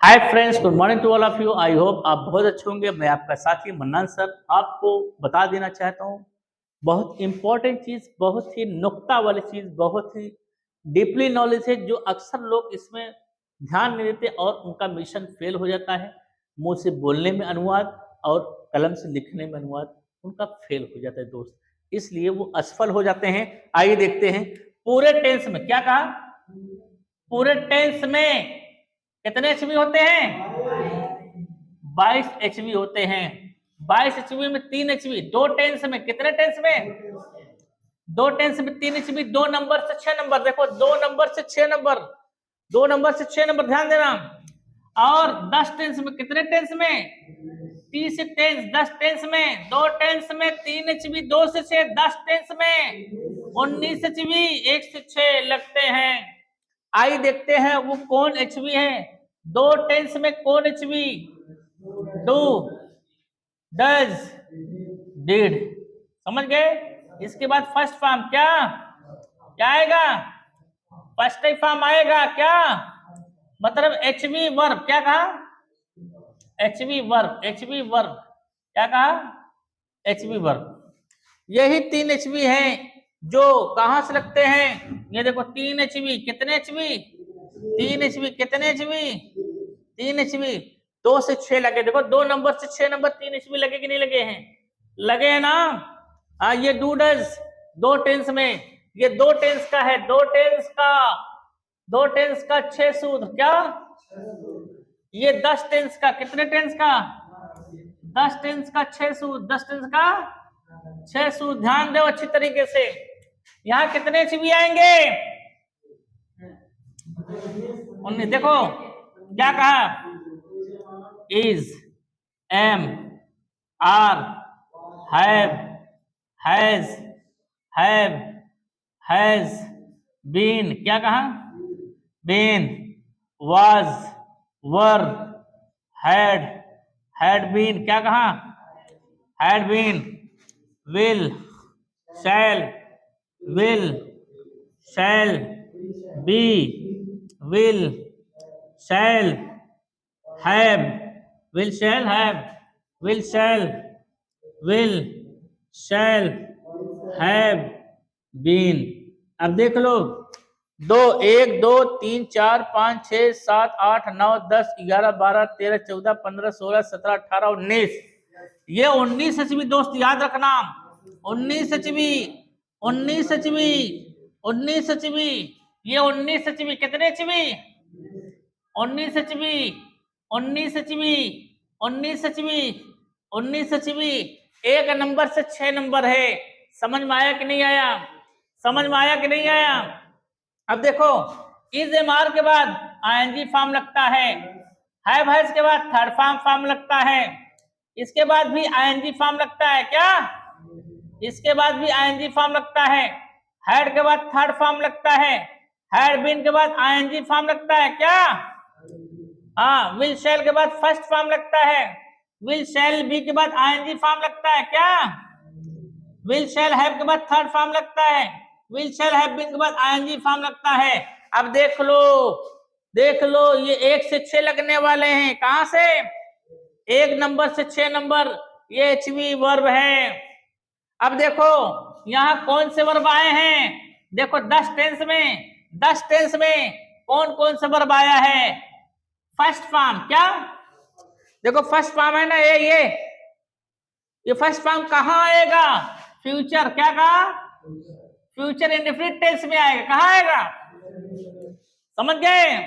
Hi friends, good morning to all of you. I hope आप बहुत अच्छे होंगे। मैं आपका साथी मन्नान सर आपको बता देना चाहता हूँ बहुत इंपॉर्टेंट चीज़, बहुत ही नुक्ता वाली चीज़, बहुत ही डीपली नॉलेज है जो अक्सर लोग इसमें ध्यान नहीं देते और उनका मिशन फेल हो जाता है। मुंह से बोलने में अनुवाद और कलम से लिखने में अनुवाद उनका फेल हो जाता है दोस्त, इसलिए वो असफल हो जाते हैं। आइए देखते हैं पूरे टेंस में क्या कहा। पूरे टेंस में कितने एचवी होते हैं? 22 एचवी होते हैं। 22 एचवी में 3 एचवी। दो टेंस में कितने टेंस में? दो टेंस में 3 एचवी। 2 नंबर से 6 नंबर। देखो 2 नंबर से 6 नंबर, 2 नंबर से 6 नंबर, ध्यान देना। और 10 टेंस में कितने टेंस में? 30 टेंस। 10 टेंस में 2 टेंस में 3 एचवी, 2 से 6, 10 टेंस में 19 एचवी, 1 से 6 लगते हैं। आई देखते हैं वो कौन एचवी है। दो टेंस में कौन एचवी? Do, does, did. समझ गए? इसके बाद फर्स्ट फॉर्म क्या क्या आएगा? फर्स्ट फॉर्म आएगा क्या? मतलब एचवी वर्ब। क्या कहा? HV verb. एचवी वर्ब क्या कहा? HV verb. यही 3 एचवी हैं जो कहां से लगते हैं। ये देखो 3 एचवी। कितने एचवी? 3 एचवी। कितने एचवी? 3 एचवी। 2 से 6 लगे। देखो 2 नंबर से 6 नंबर 3 एचवी लगे कि नहीं लगे हैं? लगे हैं ना। हाँ, ये डू डज 2 टेंस में, ये 2 टेंस का है। 2 टेंस का, 2 टेंस का 6 सूत्र। क्या? ये 10 टेंस का। कितने टेंस का? 10 टेंस का 6 सूत्र। 10 टेंस का 6 सूत्र। ध्यान दो अच्छी तरीके से। यहाँ कितने एचवी आएंगे? 19। देखो क्या कहा? Is, am, are, have, has, has, been. क्या कहा? Been, was, were, had been. क्या कहा? Had been, will, shall, will, shall, be, will, shall, have, will shall have, will shall, will shall have been. अब देख लो, 2, 1, 2, 3, 4, 5, 6, 7, 8, 9, 10, 11, 12, 13, 14, 15, 16, 17, 18, 19। ये 19 HV दोस्त, याद रखना। 19 एचवी, 19 एचवी, 19 एचवी। ये 19 एचवी। कितने HV? 19 HV, 19 HV, 19 HV, 19 HV. एक नंबर से 6 नंबर है। समझ में आया कि नहीं आया? समझ में आया कि नहीं आया? अब देखो, इज एम आर के बाद आईएनजी फॉर्म लगता है। हैव हैज के बाद थर्ड फॉर्म लगता है। इसके बाद भी आईएनजी फॉर्म लगता है। क्या? इसके बाद भी आईएनजी फॉर्म लगता है। हैड के बाद थर्ड फॉर्म लगता है। हैड बीन के बाद आईएनजी फॉर्म लगता है। क्या? हाँ, विल शैल के बाद फर्स्ट फॉर्म लगता है। विल शैल बी के बाद आईएनजी फॉर्म लगता है। क्या? विल शैल हैव के बाद थर्ड फॉर्म लगता है। विल शैल हैव बीन के बाद आईएनजी फॉर्म लगता है। अब देख लो, देख लो, ये 1 से 6 लगने वाले हैं। कहां से? 1 नंबर से 6 नंबर। ये एचवी वर्ब है। अब देखो यहां कौन से वर्ब आए हैं। देखो 10 टेंस में, 10 टेंस में कौन कौन से वर्ब आया है? First form. क्या? देखो फर्स्ट फॉर्म है ना, ये फर्स्ट फॉर्म कहां आएगा? फ्यूचर। क्या कहा? फ्यूचर इंडेफिनिट टेंस में आएगा। कहां आएगा? समझ गए?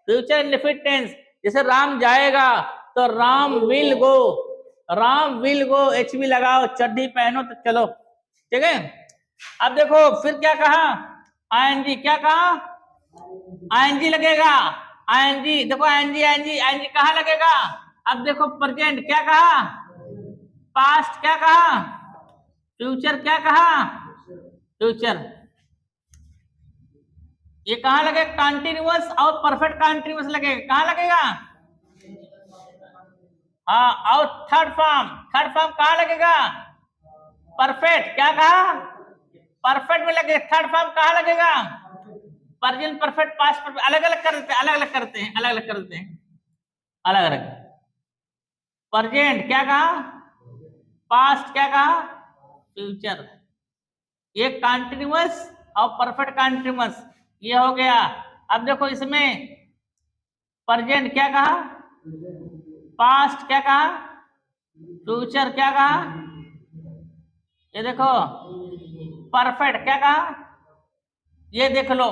Future indefinite tense. जैसे राम जाएगा तो Ram will go, Ram will go. H V लगाओ, चड्डी पहनो तो चलो। ठीक है। अब देखो फिर क्या कहा? आईएनजी। क्या कहा? आईएनजी लगेगा। आईएनजी देखो, आईएनजी आईएनजी आईएनजी कहां लगेगा? अब देखो प्रेजेंट। क्या कहा? पास्ट। क्या कहा? फ्यूचर। क्या कहा? फ्यूचर। ये कहां लगेगा? कंटिन्यूअस और परफेक्ट कंटिन्यूअस लगेगा। कहां लगेगा? हाँ, और थर्ड फॉर्म, थर्ड फॉर्म कहां लगेगा? परफेक्ट। क्या कहा? परफेक्ट में लगेगा। थर्ड फॉर्म कहां लगेगा? Present perfect, past perfect. अलग अलग कर देते हैं, अलग अलग करते हैं, अलग अलग कर देते हैं। अलग अलग। प्रेजेंट क्या कहा, पास्ट क्या कहा, फ्यूचर। ये कंटिन्यूअस और परफेक्ट कंटिन्यूअस ये हो गया। अब देखो इसमें प्रेजेंट क्या कहा, पास्ट क्या कहा, फ्यूचर क्या कहा, ये देखो परफेक्ट क्या कहा, ये देख लो।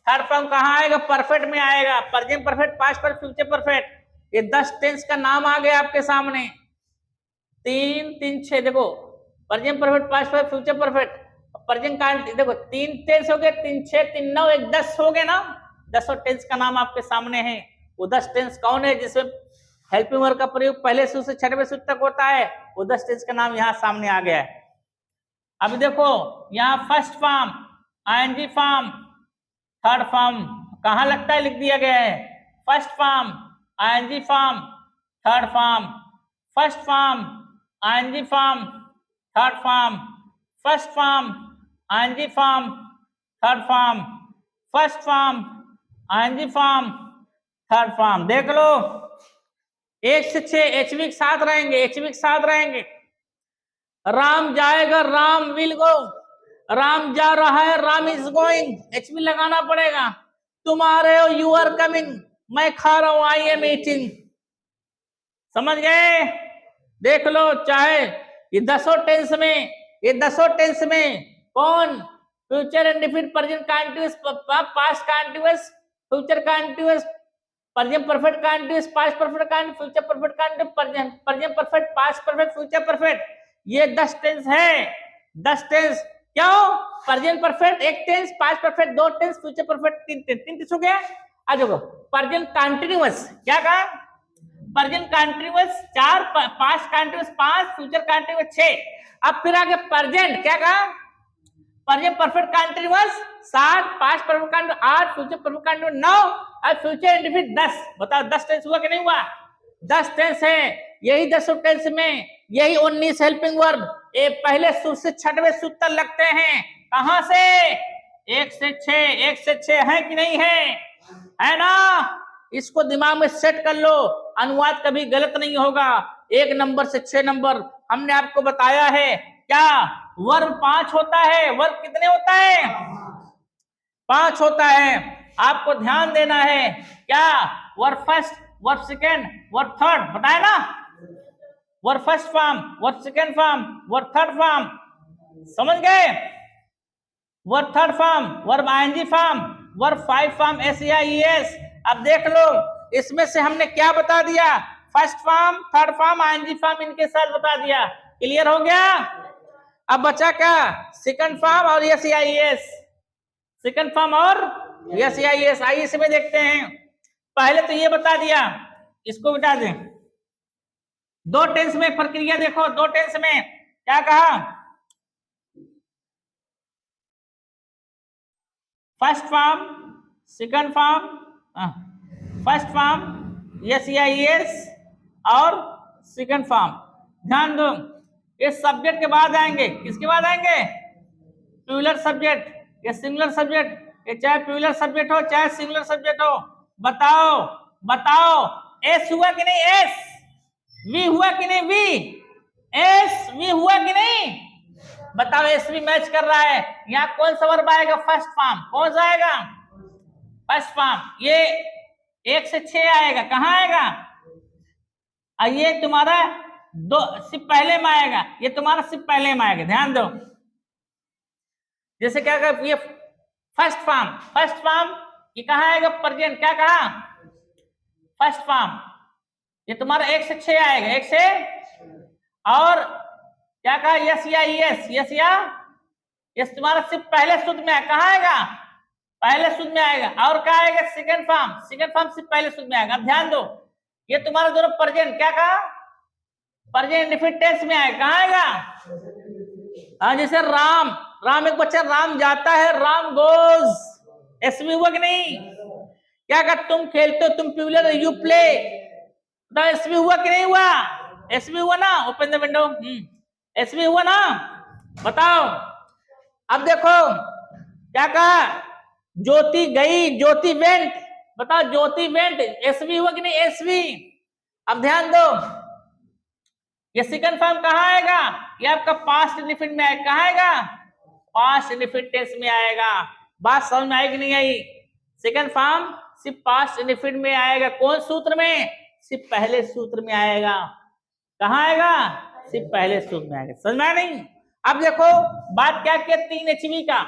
थर्ड फॉर्म कहाँ आएगा, परफेक्ट में आएगा। Present perfect, past perfect, future perfect. ये 10 टेंस का नाम आ गया आपके सामने। 3 3 6 देखो, present perfect, past perfect, future perfect. Present का देखो 3 टेंस हो गए, 3 6 3 9 1 10 हो गए ना। 10 टेंस का नाम आपके सामने है। वो 10 टेंस कौन है जिसमें हेल्पिंग वर्ब का प्रयोग पहले सूत्र से 6वें सूत्र तक होता है, वो 10 टेंस का नाम यहाँ सामने आ गया है। अब देखो यहाँ first form, ING form, third form कहाँ लगता है लिख दिया गया है। First form ING form, third form, first form ING form, third form, first form ING form, third form, first form ING form, third form. देख लो 1 से 6 एचवी के साथ रहेंगे, एचवी के साथ रहेंगे। राम जाएगा, राम विल गो। राम जा रहा है, राम इज गोइंग, एचवी लगाना पड़ेगा। तुम आ रहे हो, यू आर कमिंग। मैं खा रहा हूं, आई एम ईटिंग। समझ गए। देख लो चाहे ये 10 टेंस में, ये 10 टेंस में कौन future indefinite, present continuous, past continuous, future continuous, present perfect continuous, past perfect continuous, future perfect continuous, present perfect, past perfect, future perfect. ये 10 टेंस है। 10 टेंस क्यों, present perfect 1 tense, past perfect 2 tense, future perfect 3 tense. 3 tense हो गया। आ देखो present continuous क्या कहा, present continuous 4, past continuous 5, future continuous 6। अब फिर आगे प्रेजेंट क्या कहा, present perfect continuous 7, past perfect continuous 8, future perfect continuous 9 और फ्यूचर इंडेफिनिट 10। बताओ 10 टेंस हुआ कि नहीं हुआ। 10 टेंस है। यही 10 टेंस में यही 19 हेल्पिंग वर्ब ये पहले सूत्र से 6वें सूत्र तक लगते हैं। कहां से, 1 से 6, 1 से 6 है कि नहीं है ना। इसको दिमाग में सेट कर लो, अनुवाद कभी गलत नहीं होगा। 1 नंबर से 6 नंबर हमने आपको बताया है। क्या वर्ब 5 होता है, वर्ब कितने होता है, 5 होता है। आपको ध्यान देना है। क्या verb first, verb second, verb third बताया ना। Verb first form, verb second form, verb third form. समझ गए। Verb third form, verb ING form, verb 5 form SEIS. अब देख लो इसमें से हमने क्या बता दिया, first form, third form, ING form इनके साथ बता दिया। क्लियर हो गया। अब बचा क्या, सेकंड फॉर्म और एसईआईएस। सेकंड फॉर्म और एसईआईएस। आइए इसमें देखते हैं। पहले तो ये बता दिया, इसको बता दें। 2 टेंस में प्रक्रिया देखो। 2 टेंस में क्या कहा, first form, second form, first form SEIS और सेकंड फॉर्म। ध्यान दो ये सब्जेक्ट के बाद आएंगे। किसके बाद आएंगे, प्लूरल सब्जेक्ट या सिंगुलर सब्जेक्ट। ये चाहे प्लूरल सब्जेक्ट हो चाहे सिंगुलर सब्जेक्ट हो। बताओ बताओ एस हुआ कि नहीं, एस वी हुआ कि नहीं, वी एस वी हुआ कि नहीं। बताओ एस वी मैच कर रहा है। यहाँ कौन सा वर्ब आएगा, फर्स्ट फॉर्म। कौन सा आएगा, फर्स्ट फॉर्म। ये 1 से 6 आएगा। कहाँ आएगा, ये तुम्हारा 2 सिर्फ पहले में आएगा। ये तुम्हारा सिर्फ पहले में आएगा। ध्यान दो जैसे क्या कहा, ये फर्स्ट फॉर्म, फर्स्ट फॉर्म ये कहाँ आएगा, प्रेजेंट। क्या कहा, फर्स्ट फॉर्म। ये तुम्हारा 1 से 6 आएगा, 1 से। और क्या कहा, यस या यस, यस या यस तुम्हारा सिर्फ पहले सूत्र में है। कहाँ आएगा, पहले सूत्र में आएगा। और क्या आएगा, सेकंड फॉर्म, सेकंड फॉर्म सिर्फ पहले सूत्र में आएगा। अब ध्यान दो ये तुम्हारा दोनों प्रेजेंट, क्या कहा, प्रेजेंट इंडेफिनिट टेंस में आएगा। कहाँ आएगा, हाँ जैसे राम, राम एक बच्चा राम जाता है, राम गोज। एसवी हुआ कि नहीं। क्या कर, तुम खेलते हो, तुम प्लूरल, यू प्ले। एसवी हुआ कि नहीं हुआ, एसवी हुआ ना। ओपन द विंडो, एसवी हुआ ना। बताओ। अब देखो क्या कहा, ज्योति गई, ज्योति वेंट। बताओ ज्योति वेंट, एसवी हुआ कि नहीं, एसवी। अब ध्यान दो, ये सेकंड फॉर्म कहाँ आएगा, ये आपका पास्ट इंडेफिनिट में आएगा, कहाँ आएगा, पास्ट इंडेफिनिट टेंस में आएगा। बात समझ में आएगी नहीं आई, सेकंड फॉर्म सिर्फ पास्ट इंडेफिनिट में आएगा, कौन सूत्र में, सिर्फ पहले सूत्र में आएगा। कहाँ आएगा, सिर्फ पहले सूत्र में आएगा। समझ में आया नहीं। अब देखो बात क्या किया, 3 HV का,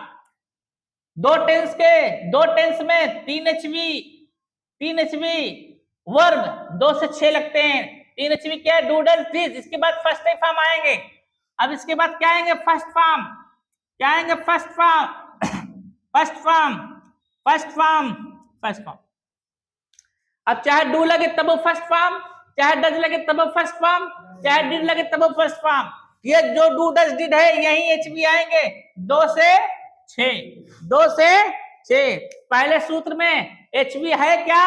दो टेंस में 3 HV वर्ब 2 से 6 लगते हैं। 3 HV क्या है, डू डज दिस, इसके बाद फर्स्ट फॉर्म आएंगे। अब इसके बाद क्या आएंगे, फर्स्ट फॉर्म, क्या आएंगे, फर्स्ट फॉर्म। अब चाहे डू लगे तब वो फर्स्ट फॉर्म, चाहे डज लगे तब वो फर्स्ट फॉर्म, चाहे डिड लगे तब वो फर्स्ट फॉर्म। ये जो डू डज डिड है यही HV आएंगे 2 से 6। पहले सूत्र में HV है क्या,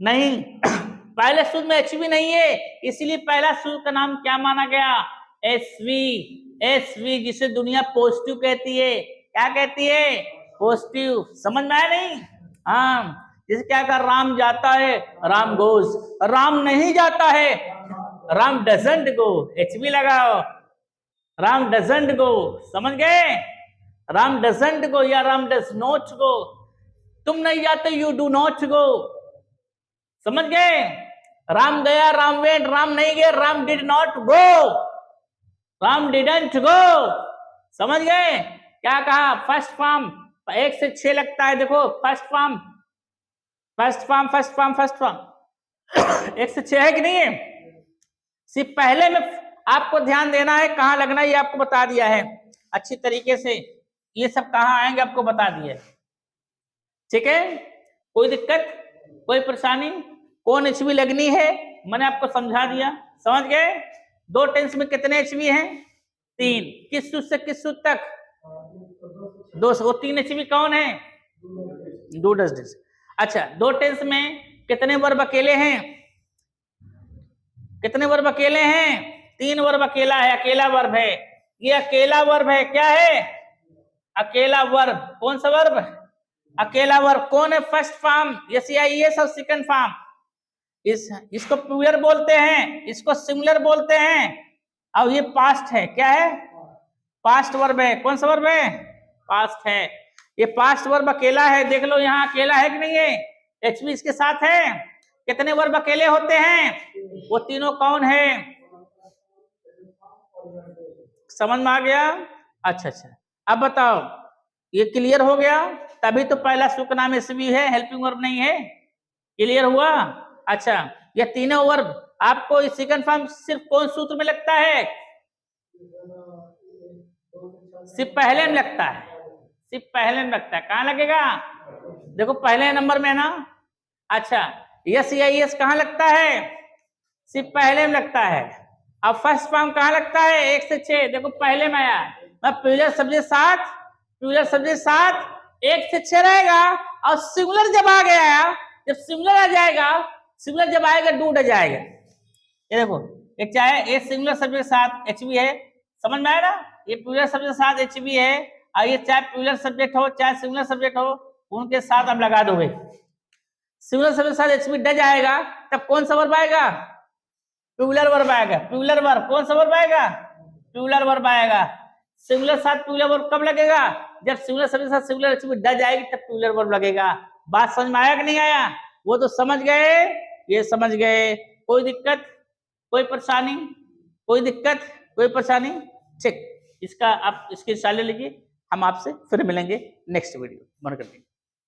नहीं पहले सूत्र में HV नहीं है, इसलिए पहला सूत्र का नाम क्या माना गया, SV, जिसे दुनिया पॉजिटिव कहती है। क्या कहती है, पॉजिटिव। समझ में आया नहीं। हाँ, जैसे क्या कर, राम जाता है, राम गोज, राम नहीं जाता है, राम डजंट गो, HV लगाओ, राम डजंट गो। समझ गए, राम डजंट गो या राम डज नॉट गो। तुम नहीं जाते, यू डू नॉट गो। समझ गए, राम गया, राम वेंट, राम नहीं गए, Ram did not go, Ram didn't go. समझ गए, क्या कहा, फर्स्ट फॉर्म 1 से 6 लगता है। देखो फर्स्ट फॉर्म 1 से 6 है कि नहीं है। सिर्फ पहले में आपको ध्यान देना है, कहाँ लगना है ये आपको बता दिया है अच्छी तरीके से। ये सब कहाँ आएंगे आपको बता दिया, ठीक है। कोई दिक्कत, कोई परेशानी, कौन HV लगनी है मैंने आपको समझा दिया, समझ गए। 2 टेंस में कितने HV हैं, 3। किस सूत्र से किस सूत्र तक, 2 से। वो 3 HV कौन है, डू डज डिड। अच्छा, 2 टेंस में कितने वर्ब अकेले हैं, कितने वर्ब अकेले हैं, 3 वर्ब अकेला है, अकेला वर्ब है। ये अकेला वर्ब है, क्या है, अकेला वर्ब। कौन सा वर्ब, अकेला वर्ब। कौन है, फर्स्ट फॉर्म, ये सब सेकंड फॉर्म। इसको प्लूरल बोलते हैं, इसको सिंगुलर बोलते हैं। अब ये पास्ट है, क्या है, पास्ट वर्ब है। कौन सा वर्ब है, पास्ट है। ये पास्ट वर्ब अकेला है, देख लो यहाँ अकेला है कि नहीं है, HV इसके साथ है। कितने वर्ब अकेले होते हैं, वो तीनों कौन है, समझ में आ गया। अच्छा, अब बताओ, ये क्लियर हो गया। तभी तो पहला सूत्र नाम SV है, हेल्पिंग वर्ब नहीं है। क्लियर हुआ। अच्छा, ये तीनों वर्ब आपको इस सेकंड फॉर्म सिर्फ कौन सूत्र में लगता है, सिर्फ पहले में लगता है, सिर्फ पहले में लगता है। कहाँ लगेगा, देखो पहले नंबर में ना। अच्छा, यस या यस कहाँ लगता है, सिर्फ पहले में लगता है। अब फर्स्ट फॉर्म कहाँ लगता है, 1 से 6, देखो पहले में आया। प्लूरल सब्जेक्ट साथ 1 से 6 रहेगा। और सिंगुलर जब आ गया, जब सिंगुलर आ जाएगा, सिंगुलर जब आएगा डू डज आएगा। ये देखो, एक चाहे ये सिंगुलर सब्जेक्ट साथ HV है, समझ में आया ना। ये प्लूरल सब्जेक्ट साथ HV है, और ये चाहे प्लूरल सब्जेक्ट हो चाहे सिंगुलर सब्जेक्ट हो, उनके साथ आप लगा दोगे। सिंगुलर सब्जेक्ट साथ HV डज आएगा, तब कौन सा वर्ब आएगा, प्लूरल वर्ब आएगा। प्लूरल वर्ब, कौन सा वर्ब आएगा, प्लूरल वर्ब आएगा। सिंगुलर साथ प्लूरल वर्ब कब लगेगा, जब सिंगुलर सब्जेक्ट साथ सिंगुलर HV डज आएगी, तब प्लूरल वर्ब लगेगा। बात समझ में आया कि नहीं आया, वो तो समझ गए, ये समझ गए। कोई दिक्कत, कोई परेशानी, कोई दिक्कत, कोई परेशानी, ठीक। इसका आप इसकी सलाह लीजिए, हम आपसे फिर मिलेंगे नेक्स्ट वीडियो। मन करते हैं।